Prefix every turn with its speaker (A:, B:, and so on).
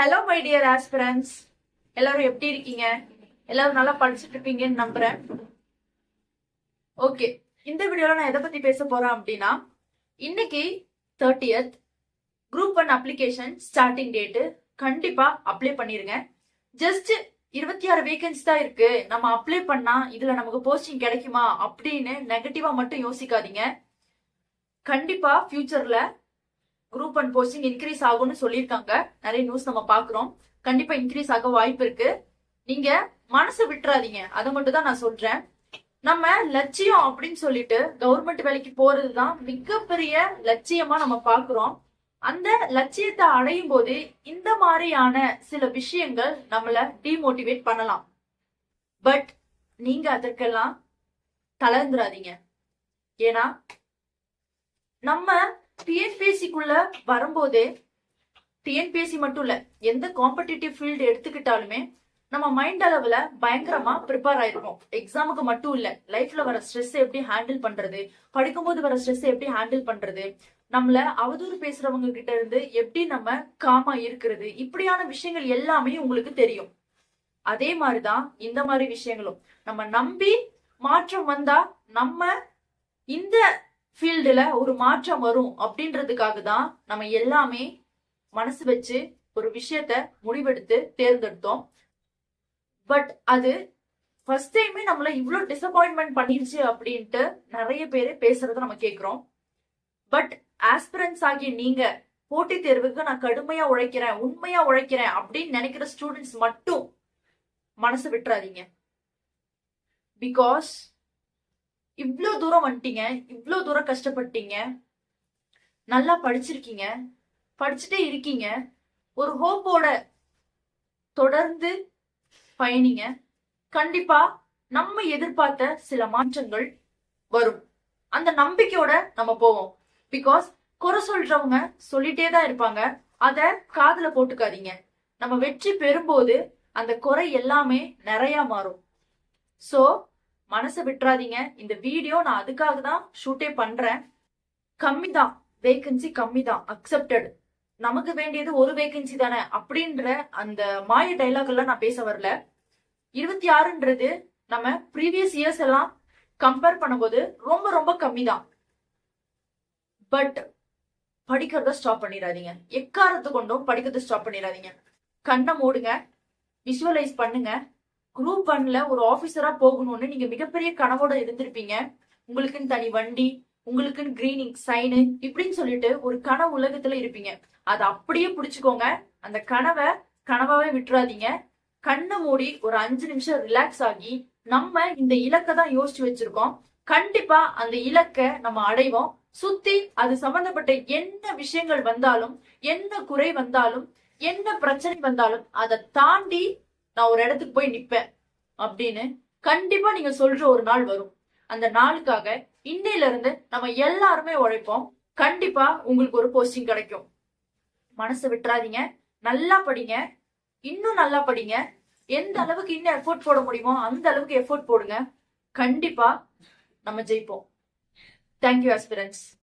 A: Hello my dear aspirants, எல்லாரும் எப்படி இருக்கீங்க? எல்லாரும் நல்லா படிச்சுட்டு இருப்பீங்கன்னு நம்புறேன். ஓகே, இந்த வீடியோல நான் எதை பத்தி பேச போறேன் அப்படின்னா, இன்னைக்கு 30th group 1 application starting date. கண்டிப்பா அப்ளை பண்ணிருங்க. ஜஸ்ட் 26 வேகன்சி தான் இருக்கு, நம்ம அப்ளை பண்ணா இதுல நமக்கு போஸ்டிங் கிடைக்குமா அப்படின்னு நெகட்டிவா மட்டும் யோசிக்காதீங்க. கண்டிப்பா ஃபியூச்சர்ல குரூப் 1 போஸ்டிங் இன்க்ரீஸ் ஆகும்னு சொல்லியிருக்காங்க. நிறைய நியூஸ் நம்ம பாக்குறோம். கண்டிப்பா இன்க்ரீஸ் ஆக வாய்ப்பு இருக்கு. நீங்க மனசு விட்டுறாதீங்க, அதை மட்டும் தான் நான் சொல்றேன். நம்ம லட்சியம் அப்படின்னு சொல்லிட்டு கவர்மெண்ட் வேலைக்கு போறதுதான் மிகப்பெரிய லட்சியமா நம்ம பாக்குறோம். அந்த லட்சியத்தை அடையும் போது இந்த மாதிரியான சில விஷயங்கள் நம்மள டிமோட்டிவேட் பண்ணலாம். பட் நீங்க அதற்கெல்லாம் தளர்ந்துடாதீங்க. ஏன்னா நம்ம டிஎன்பிஎஸ்சிக்குள்ள வரும்போதே, டிஎன்பிஎஸ்சி மட்டும் இல்ல, எந்த காம்படிட்டிவ் ஃபீல்டு எடுத்துக்கிட்டாலுமே நம்ம மைண்ட் அளவுல பயங்கரமா ப்ரிப்பேர் ஆயிருப்போம். எக்ஸாமுக்கு மட்டும் இல்ல, லைஃப்ல வர ஸ்ட்ரெஸ் எப்படி ஹேண்டில் பண்றது, படிக்கும்போது வர ஸ்ட்ரெஸ் எப்படி ஹேண்டில் பண்றது, நம்மள அவதூறு பேசுறவங்க கிட்ட இருந்து எப்படி நம்ம காமா இருக்கிறது, இப்படியான விஷயங்கள் எல்லாமே உங்களுக்கு தெரியும். அதே மாதிரிதான் இந்த மாதிரி விஷயங்களும். நம்ம நம்பி மாற்றம் வந்தா நம்ம இந்த ஃபீல்டுல ஒரு மாற்றம் வரும் அப்படின்றதுக்காக தான் நம்ம எல்லாமே மனசு வச்சு ஒரு விஷயத்த முடிவெடுத்து தேர்ந்தெடுத்தோம். பட் அது ஃபர்ஸ்ட் டைமே நம்மள இவ்வளவு டிசப்பாயின்மெண்ட் பண்ணிருச்சு அப்படின்ட்டு நிறைய பேர் பேசுறத நம்ம கேட்கிறோம். பட் ஆஸ்பிரன்ஸ் ஆகிய நீங்க போட்டித் தேர்வுக்கு நான் கடுமையா உழைக்கிறேன், உண்மையா உழைக்கிறேன் அப்படின்னு நினைக்கிற ஸ்டூடெண்ட்ஸ் மட்டும் மனசு விட்டுறாதீங்க. பிகாஸ் இவ்வளோ தூரம் வந்துட்டீங்க, இவ்வளோ தூரம் கஷ்டப்பட்டீங்க, நல்லா படிச்சிருக்கீங்க, படிச்சுட்டே இருக்கீங்க. ஒரு ஹோப்போட தொடர்ந்து பயணிங்க. கண்டிப்பா நம்ம எதிர்பார்த்த சில மாற்றங்கள் வரும். அந்த நம்பிக்கையோட நம்ம போவோம். பிகாஸ் குறை சொல்றவங்க சொல்லிட்டே தான் இருப்பாங்க, அத காதுல போட்டுக்காதீங்க. நம்ம வெற்றி பெறும்போது அந்த குறை எல்லாமே நிறைய மாறும். சோ மனசை விட்டுறாதீங்க. இந்த வீடியோ நான் அதுக்காக தான் ஷூட்டே பண்றேன். கம்மி தான் வேகன்சி, கம்மி தான், அக்செப்டட். நமக்கு வேண்டியது ஒரு வேகன்சி தானே அப்படின்ற அந்த மாய டைலாக் எல்லாம் நான் பேச வரல. 26ன்றது நம்ம ப்ரீவியஸ் இயர்ஸ் எல்லாம் கம்பேர் பண்ணும்போது ரொம்ப ரொம்ப கம்மி தான். பட் படிக்கிறத ஸ்டாப் பண்ணிடாதீங்க. எக்காரத்து கொண்டும் படிக்கிறத ஸ்டாப் பண்ணிடாதீங்க. கண்ணை மூடுங்க, விஷுவலைஸ் பண்ணுங்க. குரூப் 1ல ஒரு ஆபீசரா போகணும்னு நீங்க மிகப்பெரிய கனவோட இருந்திருப்பீங்க. உங்களுக்குன்னு தனி வண்டி, உங்களுக்குன்னு கிரீனிங் சைனு, இப்படின்னு சொல்லிட்டு ஒரு கனவு உலகத்துல இருப்பீங்க. அதை அப்படியே பிடிச்சுக்கோங்க. அந்த கனவை கனவாவே விட்டுறாதீங்க. கண்ணை மூடி ஒரு 5 நிமிஷம் ரிலாக்ஸ் ஆகி, நம்ம இந்த இலக்கை தான் யோசிச்சு வச்சிருக்கோம், கண்டிப்பா அந்த இலக்கை நம்ம அடைவோம். சுத்தி அது சம்பந்தப்பட்ட என்ன விஷயங்கள் வந்தாலும், என்ன குறை வந்தாலும், என்ன பிரச்சனை வந்தாலும் அதை தாண்டி நான் ஒரு இடத்துக்கு போய் நிப்பேன் அப்படின்னு கண்டிப்பா நீங்க சொல்ற ஒரு நாள் வரும். அந்த நாளுக்காக இன்னையில இருந்து நம்ம எல்லாருமே உழைப்போம். கண்டிப்பா உங்களுக்கு ஒரு போஸ்டிங் கிடைக்கும். மனசை விட்டுறாதீங்க. நல்லா படிங்க, இன்னும் நல்லா படிங்க. எந்த அளவுக்கு இன்னும் எஃபோர்ட் போட முடியுமோ அந்த அளவுக்கு எஃபோர்ட் போடுங்க. கண்டிப்பா நம்ம ஜெயிப்போம். Thank you aspirants.